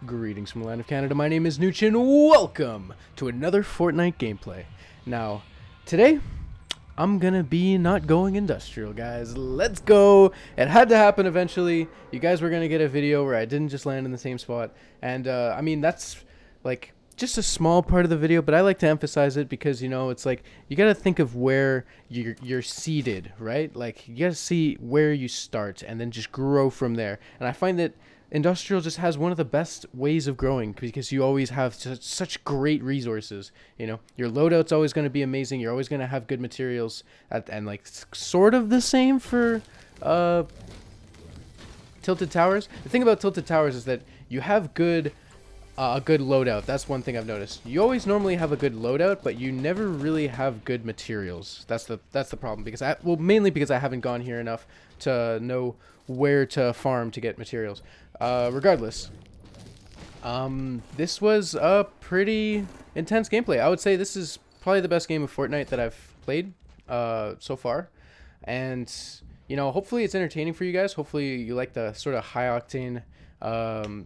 Greetings from the land of Canada, my name is Nooch and welcome to another Fortnite gameplay. Now, today, I'm gonna be not going industrial, guys. Let's go! It had to happen eventually. You guys were gonna get a video where I didn't just land in the same spot. And, I mean, that's, like, just a small part of the video, but I like to emphasize it because, you know, it's like, you gotta think of where you're seated, right? Like, you gotta see where you start and then just grow from there. And I find that industrial just has one of the best ways of growing because you always have such great resources. You know, your loadout's always going to be amazing. You're always going to have good materials, and like sort of the same for tilted towers. The thing about tilted towers is that you have a good loadout. That's one thing I've noticed. You always normally have a good loadout, but you never really have good materials. That's the problem, because mainly because I haven't gone here enough to know where to farm to get materials. Regardless, this was a pretty intense gameplay. I would say this is probably the best game of Fortnite that I've played so far, and you know, hopefully it's entertaining for you guys. Hopefully you like the sort of high octane,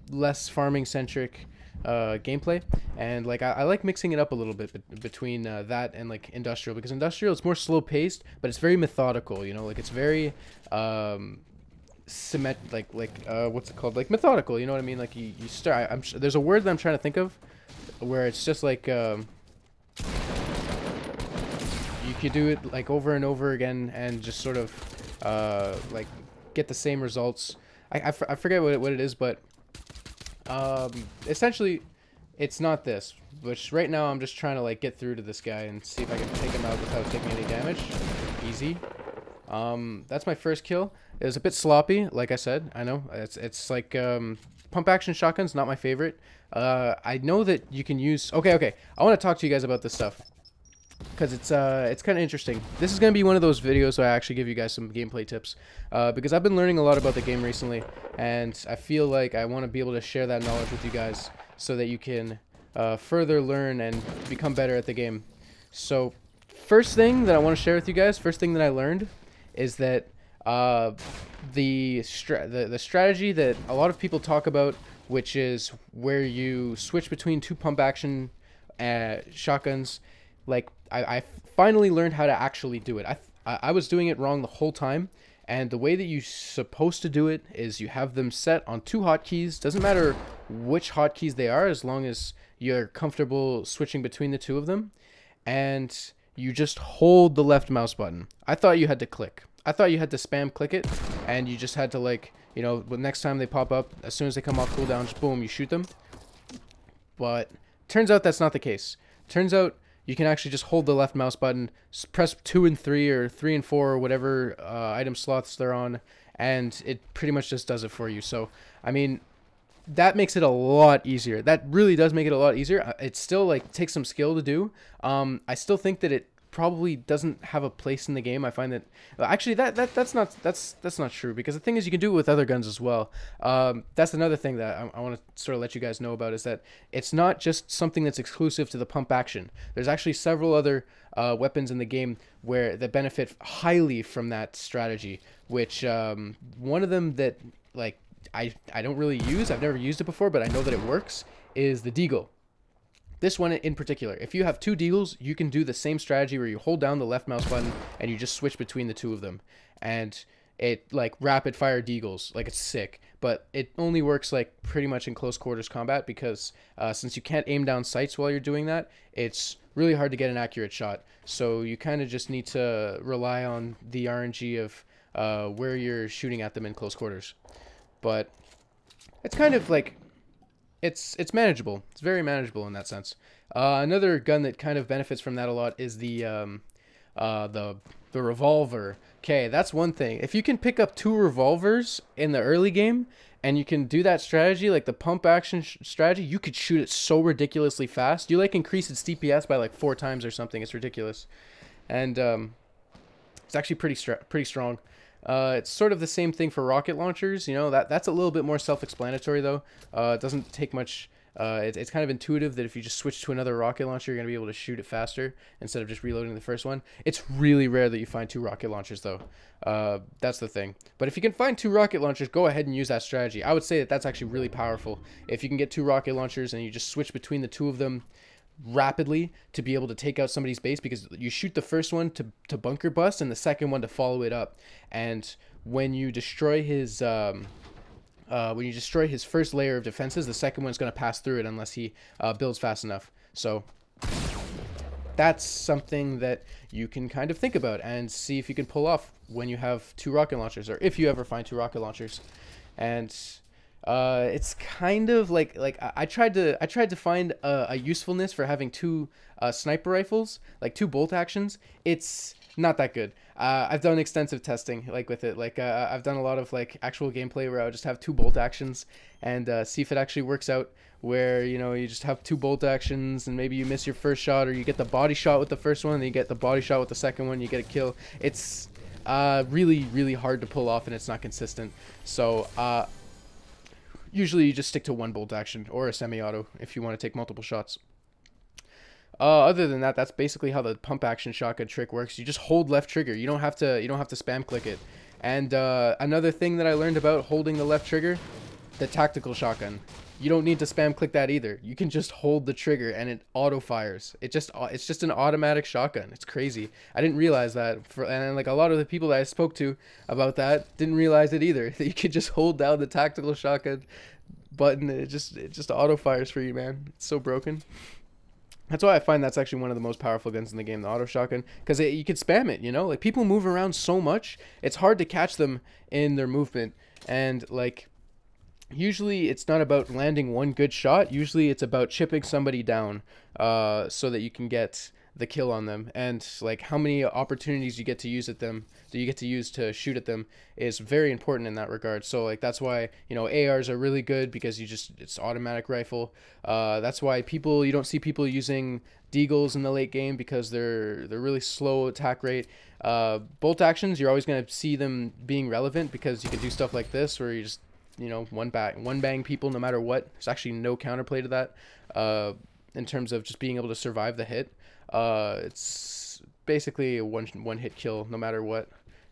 less farming centric gameplay, and like I like mixing it up a little bit between that and like industrial, because industrial is more slow paced, but it's very methodical. You know, like it's very what's it called, like methodical, you know what I mean? Like you start, there's a word that I'm trying to think of where it's just like you could do it like over and over again and just sort of like get the same results. I forget what it is, but essentially it's not this, which right now I'm just trying to like get through to this guy and see if I can take him out without taking any damage. Easy. That's my first kill. It was a bit sloppy, like I said. I know it's like pump action shotgun's not my favorite. I know that you can use. Okay. I want to talk to you guys about this stuff because it's kind of interesting. This is gonna be one of those videos where I actually give you guys some gameplay tips because I've been learning a lot about the game recently, and I feel like I want to be able to share that knowledge with you guys so that you can further learn and become better at the game. So, first thing that I want to share with you guys, first thing that I learned is that the strategy that a lot of people talk about, which is where you switch between two pump action shotguns, like I finally learned how to actually do it. I was doing it wrong the whole time, and the way that you're supposed to do it is you have them set on two hotkeys. Doesn't matter which hotkeys they are, as long as you're comfortable switching between the two of them, and you just hold the left mouse button. I thought you had to click. I thought you had to spam click it, and you just had to, like, you know, the next time they pop up, as soon as they come off cooldown, just boom, you shoot them. But turns out that's not the case. Turns out you can actually just hold the left mouse button, press 2 and 3 or 3 and 4 or whatever item slots they're on, and it pretty much just does it for you. So, I mean, that makes it a lot easier. That really does make it a lot easier. It still like takes some skill to do. I still think that it probably doesn't have a place in the game. I find that actually that's not true, because the thing is you can do it with other guns as well. That's another thing that I want to sort of let you guys know about, is that it's not just something that's exclusive to the pump action. There's actually several other weapons in the game that benefit highly from that strategy, which one of them that like I don't really use, I've never used it before, but I know that it works, is the deagle. This one in particular, if you have two deagles, you can do the same strategy where you hold down the left mouse button and you just switch between the two of them, and it like rapid fire deagles, like it's sick. But it only works like pretty much in close quarters combat, because since you can't aim down sights while you're doing that, it's really hard to get an accurate shot. So you kind of just need to rely on the RNG of where you're shooting at them in close quarters. But it's kind of like it's manageable. It's very manageable in that sense. Another gun that kind of benefits from that a lot is the revolver. Okay, that's one thing. If you can pick up 2 revolvers in the early game and you can do that strategy, like the pump action strategy, you could shoot it so ridiculously fast. You like increase its DPS by like 4 times or something. It's ridiculous, and it's actually pretty strong. It's sort of the same thing for rocket launchers. You know, that's a little bit more self-explanatory though. It doesn't take much It's kind of intuitive that if you just switch to another rocket launcher, you're going to be able to shoot it faster instead of just reloading the first one. It's really rare that you find 2 rocket launchers, though. That's the thing. But if you can find 2 rocket launchers, go ahead and use that strategy. I would say that that's actually really powerful. If you can get 2 rocket launchers and you just switch between the 2 of them rapidly to be able to take out somebody's base, because you shoot the first one to bunker bust and the second one to follow it up. And when you destroy his first layer of defenses, the second one's going to pass through it unless he builds fast enough. So that's something that you can kind of think about and see if you can pull off when you have 2 rocket launchers, or if you ever find 2 rocket launchers. And it's kind of like I tried to find a usefulness for having 2 sniper rifles, like 2 bolt actions. It's not that good. I've done extensive testing with it. I've done a lot of actual gameplay where I would just have 2 bolt actions and see if it actually works out, where you just have 2 bolt actions and maybe you miss your first shot, or you get the body shot with the first one and then you get the body shot with the second one, you get a kill. It's really hard to pull off, and it's not consistent. So usually you just stick to 1 bolt action or a semi-auto if you want to take multiple shots. Other than that, that's basically how the pump action shotgun trick works. You just hold left trigger. You don't have to spam click it. And another thing that I learned about holding the left trigger, the tactical shotgun. You don't need to spam click that either. You can just hold the trigger and it auto fires. It's just an automatic shotgun. It's crazy. I didn't realize that. And a lot of the people that I spoke to about that didn't realize it either. That you could just hold down the tactical shotgun button. It just auto fires for you, man. It's so broken. That's why I find that's actually one of the most powerful guns in the game, the auto shotgun, because you can spam it, people move around so much, it's hard to catch them in their movement. And usually it's not about landing one good shot. Usually it's about chipping somebody down so that you can get the kill on them. And how many opportunities you get to use to shoot at them is very important in that regard. So that's why ARs are really good, because it's automatic rifle. That's why you don't see people using deagles in the late game, because they're really slow attack rate. Bolt actions, you're always going to see them being relevant, because you can do stuff like this where you just one bang people no matter what. There's actually no counterplay to that in terms of just being able to survive the hit. It's basically a one hit kill no matter what,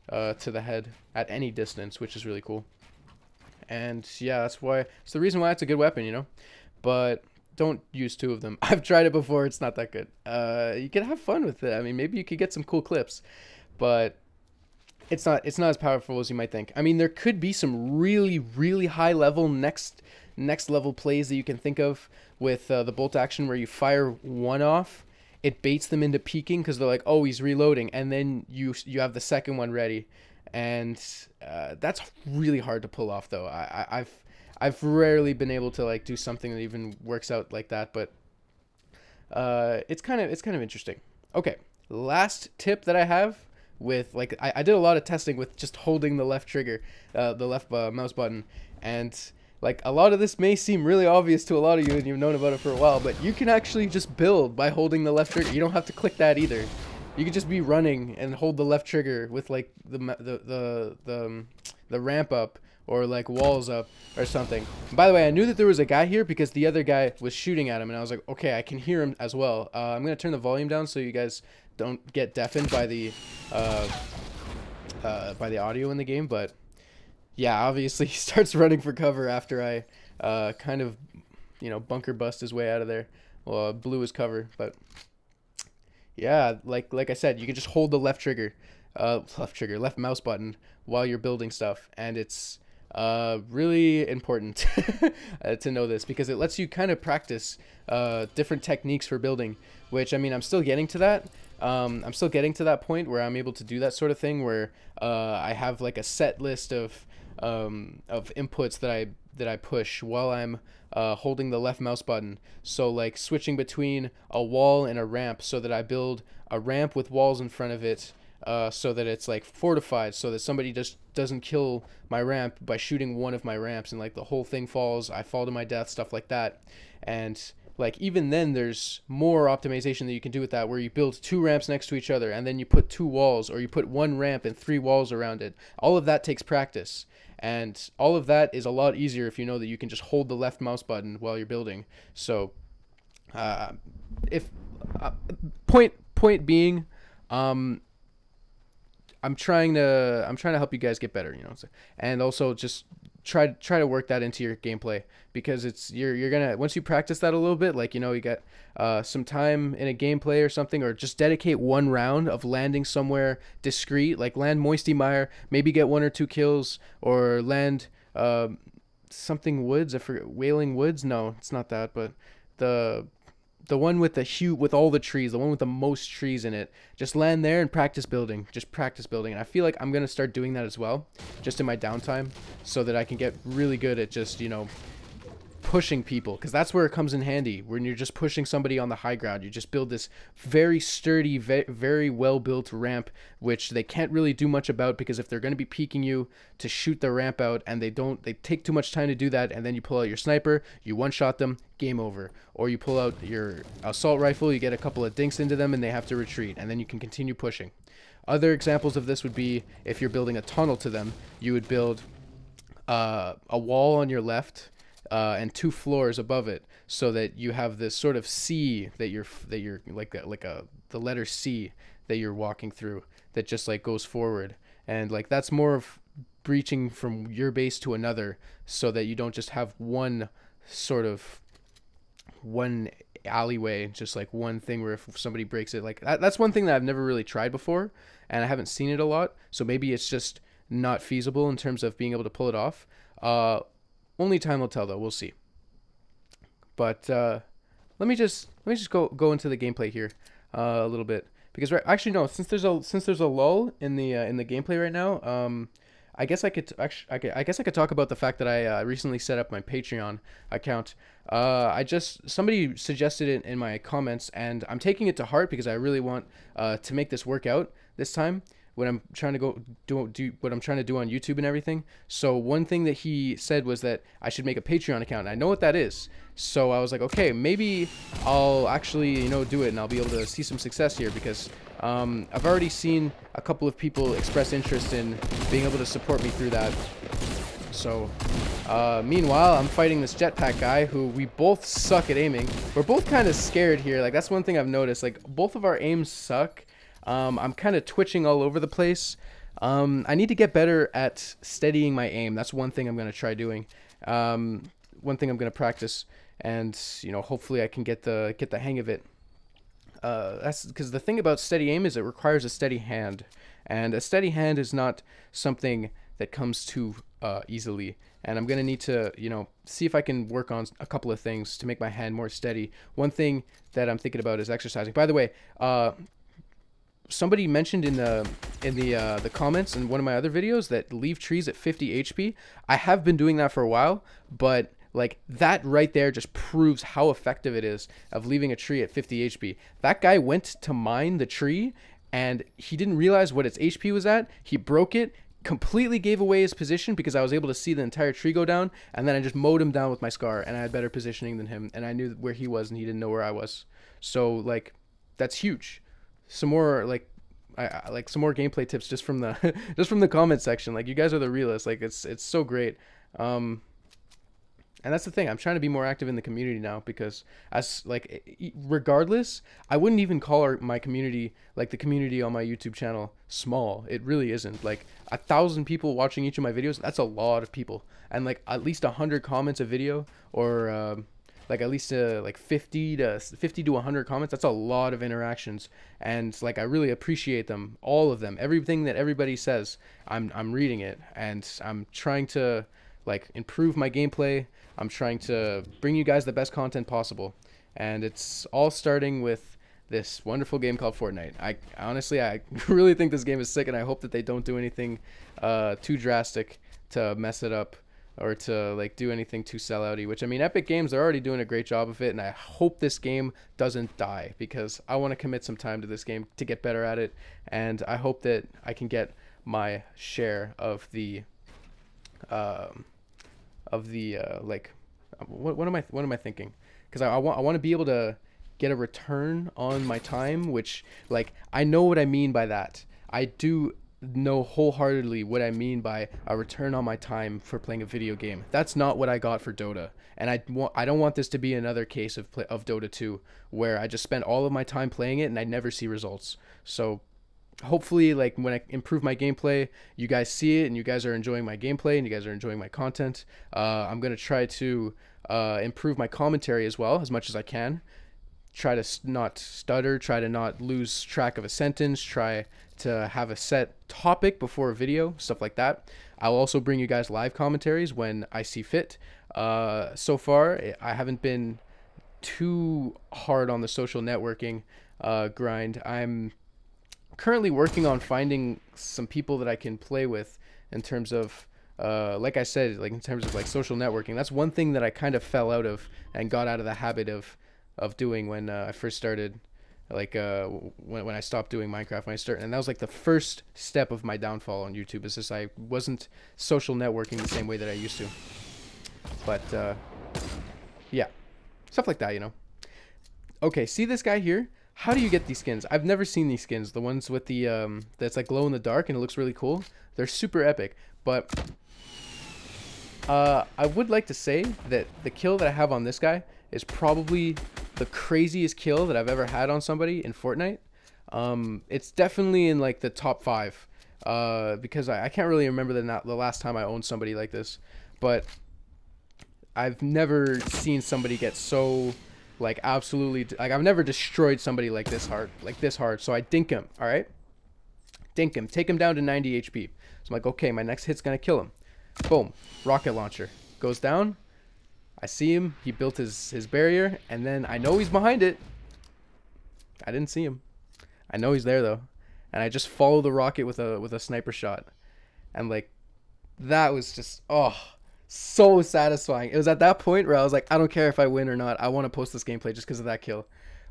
to the head at any distance, which is really cool. And yeah, it's the reason why it's a good weapon, but don't use 2 of them. I've tried it before. It's not that good. You can have fun with it. I mean, maybe you could get some cool clips, but it's not as powerful as you might think. I mean, there could be some really high level next level plays that you can think of with the bolt action, where you fire 1 off, it baits them into peeking because they're like, oh, he's reloading, and then you have the second one ready. And that's really hard to pull off, though. I've rarely been able to do something that even works out like that, but it's kind of interesting. Okay, last tip that I have with I did a lot of testing with just holding the left trigger, the left mouse button, and a lot of this may seem really obvious to a lot of you, and you've known about it for a while, but you can actually just build by holding the left trigger. You don't have to click that either. You could just be running and hold the left trigger with the ramp up, or walls up or something. And by the way, I knew that there was a guy here because the other guy was shooting at him, and I was like, okay, I can hear him as well. I'm gonna turn the volume down so you guys don't get deafened by the audio in the game. But yeah, obviously he starts running for cover after I kind of bunker bust his way out of there. Well, blew his cover. But yeah, like I said, you can just hold the left left mouse button while you're building stuff, and it's really important to know this, because it lets you kind of practice different techniques for building, which, I mean, I'm still getting to that. I'm still getting to that point where I'm able to do that sort of thing, where I have a set list of inputs that I push while I'm holding the left mouse button. So switching between a wall and a ramp, so that I build a ramp with walls in front of it, so that it's fortified, so that somebody just doesn't kill my ramp by shooting one of my ramps and the whole thing falls. I fall to my death, stuff like that. And like even then there's more optimization that you can do with that, where you build 2 ramps next to each other and then you put 2 walls, or you put 1 ramp and 3 walls around it. All of that takes practice, and all of that is a lot easier if you know that you can just hold the left mouse button while you're building. So if point being, I'm trying to help you guys get better, you know, and also just try to work that into your gameplay, because it's you're gonna, once you practice that a little bit, like, you know, you got some time in a gameplay or something, or just dedicate 1 round of landing somewhere discreet, like land Moisty Mire, maybe get 1 or 2 kills, or land something woods, I forget, Wailing Woods, no, it's not that, but the one with with all the trees, the one with the most trees in it, just land there and practice building, and I feel like I'm gonna start doing that as well, just in my downtime, so that I can get really good at just, you know, pushing people, because that's where it comes in handy. When you're just pushing somebody on the high ground, you just build this very sturdy, very well built ramp, which they can't really do much about, because if they're going to be peeking you to shoot the ramp out, and they take too much time to do that, and then you pull out your sniper, you one shot them, game over. Or you pull out your assault rifle, you get a couple of dinks into them and they have to retreat, and then you can continue pushing. Other examples of this would be, if you're building a tunnel to them, you would build a wall on your left, and 2 floors above it, so that you have this sort of C that you're like the letter C that you're walking through, that just like goes forward, and like that's more of breaching from your base to another, so that you don't just have one alleyway, just like one thing where if somebody breaks it, like that's one thing that I've never really tried before, and I haven't seen it a lot, so maybe it's just not feasible in terms of being able to pull it off. Only time will tell, though. We'll see. But let me just go into the gameplay here a little bit, because actually no, since there's a lull in the gameplay right now, I guess I could talk about the fact that I recently set up my Patreon account. Somebody suggested it in my comments, and I'm taking it to heart, because I really want to make this work out this time, when I'm trying to do what I'm trying to do on YouTube and everything. So one thing that he said was that I should make a Patreon account, and I know what that is. So I was like, okay, maybe I'll actually, you know, do it, and I'll be able to see some success here, because I've already seen a couple of people express interest in being able to support me through that. So meanwhile, I'm fighting this jetpack guy who we both suck at aiming. We're both kind of scared here. Like, that's one thing I've noticed. Like, both of our aims suck. I'm kind of twitching all over the place. I need to get better at steadying my aim. That's one thing I'm going to try doing. One thing I'm going to practice, and, you know, hopefully I can get the hang of it. That's because the thing about steady aim is it requires a steady hand, and a steady hand is not something that comes too easily. And I'm going to need to, you know, see if I can work on a couple of things to make my hand more steady. One thing that I'm thinking about is exercising. By the way, somebody mentioned in the comments in one of my other videos that leave trees at 50 HP. I have been doing that for a while, but like that right there just proves how effective it is of leaving a tree at 50 HP. That guy went to mine the tree, and he didn't realize what its HP was at. He broke it, completely gave away his position, because I was able to see the entire tree go down, and then I just mowed him down with my scar, and I had better positioning than him, and I knew where he was and he didn't know where I was. So like, that's huge. Some more like some more gameplay tips just from the just from the comment section. Like, you guys are the realists. Like, it's so great. And that's the thing. I'm trying to be more active in the community now, because as like, regardless, I wouldn't even call my community, like the community on my YouTube channel, small. It really isn't. Like 1,000 people watching each of my videos, that's a lot of people. And like at least 100 comments a video, or like at least like 50 to 100 comments. That's a lot of interactions, and like I really appreciate them, all of them. Everything that everybody says, I'm reading it, and I'm trying to like improve my gameplay. I'm trying to bring you guys the best content possible, and it's all starting with this wonderful game called Fortnite. I honestly really think this game is sick, and I hope that they don't do anything too drastic to mess it up, or to like do anything too sellouty, which, I mean, Epic Games are already doing a great job of it, and I hope this game doesn't die, because I want to commit some time to this game to get better at it, and I hope that I can get my share of the What am I thinking? Because I want to be able to get a return on my time, which, like, I know what I mean by that. I do know wholeheartedly what I mean by a return on my time for playing a video game. That's not what I got for Dota, and I don't want this to be another case of Dota 2 where I just spend all of my time playing it and I never see results. So hopefully, like, when I improve my gameplay, you guys see it and you guys are enjoying my gameplay and you guys are enjoying my content. I'm gonna try to improve my commentary as well, as much as I can. Try to not stutter, try to not lose track of a sentence, try to have a set topic before a video, stuff like that. I'll also bring you guys live commentaries when I see fit. So far, I haven't been too hard on the social networking grind. I'm currently working on finding some people that I can play with in terms of like I said, like in terms of like social networking. That's one thing that I kind of fell out of and got out of the habit of doing when I first started, like when I stopped doing Minecraft, when I started. And that was like the first step of my downfall on YouTube, is just I wasn't social networking the same way that I used to. But yeah, stuff like that, you know. Okay, see this guy here? How do you get these skins? I've never seen these skins. The ones with the that's like glow in the dark and it looks really cool. They're super epic. But I would like to say that the kill that I have on this guy is probably the craziest kill that I've ever had on somebody in Fortnite. It's definitely in like the top 5, because I can't really remember the last time I owned somebody like this, but I've never seen somebody get so, like, absolutely, like, I've never destroyed somebody like this hard. So I dink him. All right, dink him, take him down to 90 HP. So I'm like, okay, my next hit's gonna kill him. Boom, rocket launcher goes down. I see him, he built his barrier, and then I know he's behind it. I didn't see him. I know he's there though. And I just follow the rocket with a sniper shot. And like, that was just, oh, so satisfying. It was at that point where I was like, I don't care if I win or not. I want to post this gameplay just because of that kill.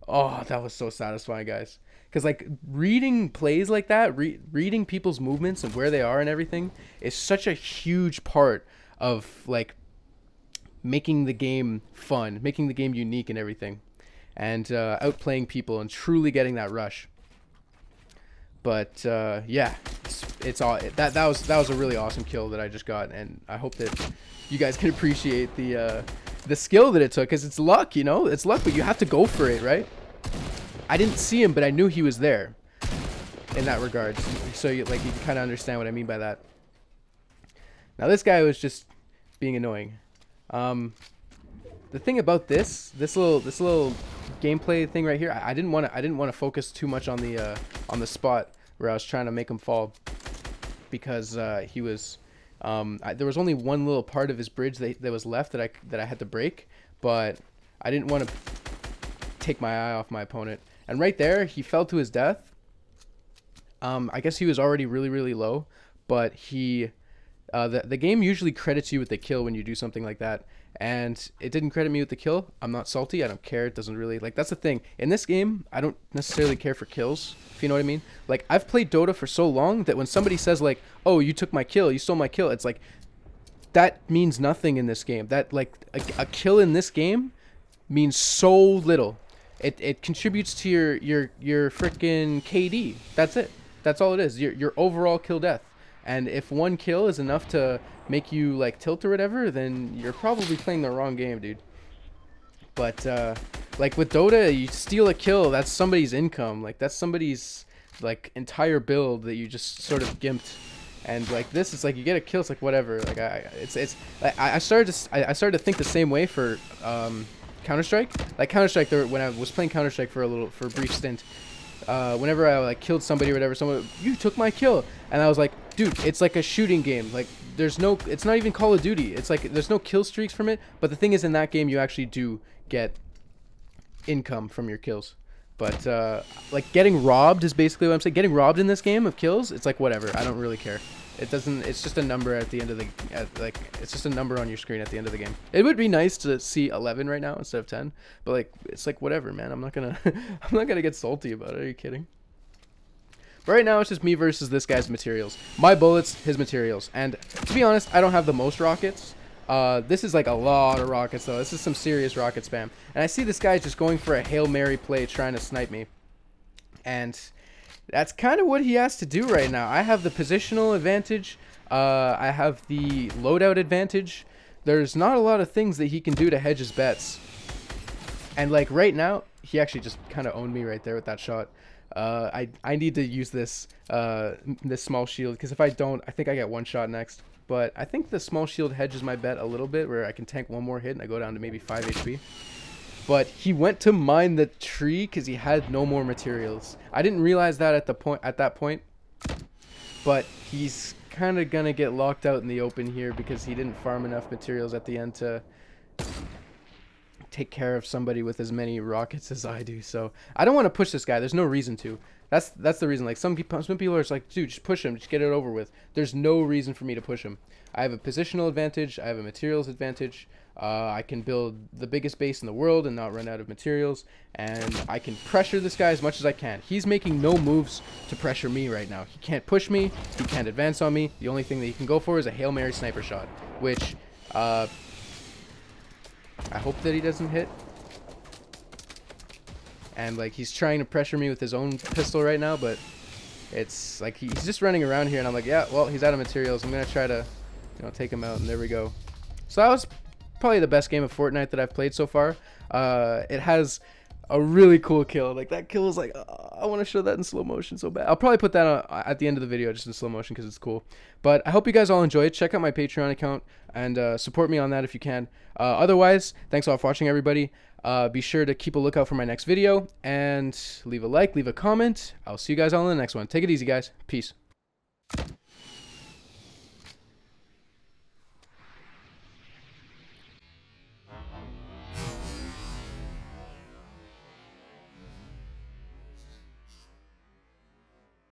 Oh, that was so satisfying, guys. Because like, reading plays like that, reading people's movements and where they are and everything is such a huge part of like making the game fun, making the game unique and everything, and outplaying people and truly getting that rush. But yeah, it's all that was a really awesome kill that I just got, and I hope that you guys can appreciate the skill that it took, because it's luck, you know, it's luck, but you have to go for it, right? I didn't see him, but I knew he was there in that regard, so you can kind of understand what I mean by that. Now this guy was just being annoying. The thing about this little gameplay thing right here, I didn't want to focus too much on the spot where I was trying to make him fall, because he was there was only one little part of his bridge that was left that I had to break, but I didn't want to take my eye off my opponent. And right there, he fell to his death. I guess he was already really low, but he the game usually credits you with the kill when you do something like that, and it didn't credit me with the kill. I'm not salty, I don't care. It doesn't really, like, that's the thing in this game, I don't necessarily care for kills, if you know what I mean. Like, I've played Dota for so long that when somebody says like, oh, you took my kill, you stole my kill, it's like, that means nothing in this game. That, like, a kill in this game means so little. It contributes to your freaking KD. That's it. That's all it is. Your overall kill death. And if one kill is enough to make you like tilt or whatever, then you're probably playing the wrong game, dude. But like with Dota, you steal a kill, that's somebody's income. Like, that's somebody's like entire build that you just sort of gimped. And like this, it's like you get a kill, it's like whatever. Like I started to think the same way for Counter-Strike. Like Counter-Strike, when I was playing Counter-Strike for a brief stint, whenever I like killed somebody or whatever, someone, you took my kill, and I was like, dude, it's like a shooting game. Like, it's not even Call of Duty. It's like there's no kill streaks from it. But the thing is, in that game, you actually do get income from your kills. But like, getting robbed is basically what I'm saying. Getting robbed in this game of kills, it's like whatever. I don't really care. It doesn't. It's just a number at the end of the like. It's just a number on your screen at the end of the game. It would be nice to see 11 right now instead of 10, but like, it's like whatever, man. I'm not gonna I'm not gonna get salty about it. Are you kidding? But right now it's just me versus this guy's materials. My bullets, his materials. And to be honest, I don't have the most rockets. This is like a lot of rockets though. This is some serious rocket spam. And I see this guy just going for a Hail Mary play trying to snipe me. And that's kind of what he has to do right now. I have the positional advantage. I have the loadout advantage. There's not a lot of things that he can do to hedge his bets. And like right now, he actually just kind of owned me right there with that shot. I need to use this this small shield, because if I don't, I think I get one shot next. But I think the small shield hedges my bet a little bit, where I can tank one more hit and I go down to maybe 5 HP. But he went to mine the tree because he had no more materials. I didn't realize that at that point. But he's kind of gonna get locked out in the open here because he didn't farm enough materials at the end to take care of somebody with as many rockets as I do. So I don't want to push this guy. There's no reason to. That's the reason. Like some people are just like, dude, just push him, just get it over with. There's no reason for me to push him. I have a positional advantage. I have a materials advantage. I can build the biggest base in the world and not run out of materials, and I can pressure this guy as much as I can. He's making no moves to pressure me right now. He can't push me. He can't advance on me. The only thing that he can go for is a Hail Mary sniper shot, which I hope that he doesn't hit. And like he's trying to pressure me with his own pistol right now, but it's like he's just running around here, and I'm like, yeah, well, he's out of materials. I'm gonna try to, take him out, and there we go. So that was probably the best game of Fortnite that I've played so far. It has a really cool kill. Like that kill is like, I want to show that in slow motion so bad. I'll probably put that at the end of the video just in slow motion because it's cool. But I hope you guys all enjoyed. Check out my Patreon account and support me on that if you can. Otherwise, thanks all for watching, everybody. Be sure to keep a lookout for my next video and leave a like, leave a comment. I'll see you guys all in the next one. Take it easy, guys. Peace.